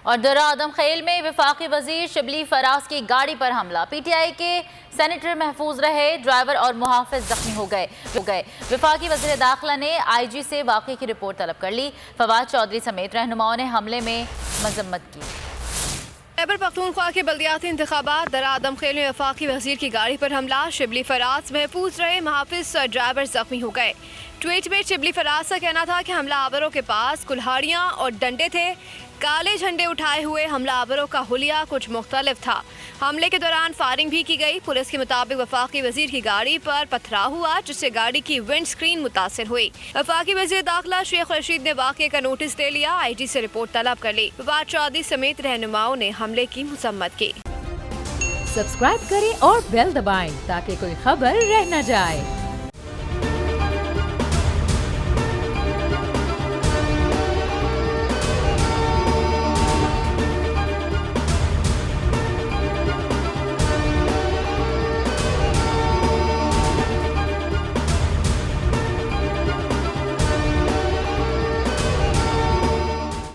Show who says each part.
Speaker 1: और दरा आदम खेल में वफाकी वजीर शिबली फराज की गाड़ी पर हमला। पीटीआई के सेनेटर महफूज रहे, ड्राइवर और मुहाफिज जख्मी हो गए। वफाकी वजीर दाखिला ने IG से वाक़े की रिपोर्ट तलब कर ली। फवाद चौधरी समेत रहनुमाओं ने हमले में मजम्मत की।
Speaker 2: खैबर पख्तूनख्वा के बल्दियाती इंतखाबात, दरा आदम खेल में वफाकी वजीर की गाड़ी पर हमला। शिबली फराज महफूज रहे, मुहाफिज ड्राइवर जख्मी हो गए। ट्वीट में शिबली फराज का कहना था कि हमलावरों के पास कुल्हाड़ियाँ और डंडे थे। काले झंडे उठाए हुए हमलावरों का हुलिया कुछ मुख्तलिफ था। हमले के दौरान फायरिंग भी की गई। पुलिस के मुताबिक वफाकी वजीर की गाड़ी पर पथराव हुआ, जिससे गाड़ी की विंड स्क्रीन मुतासिर हुई। वफाकी वजीर दाखिला शेख रशीद ने वाक़े का नोटिस ले लिया। IG से रिपोर्ट तलब कर ली। फवाद चौधरी समेत रहनुमाओं ने हमले की मजम्मत की।
Speaker 3: सब्सक्राइब करें और बेल दबाएं ताकि कोई खबर रह न जाए।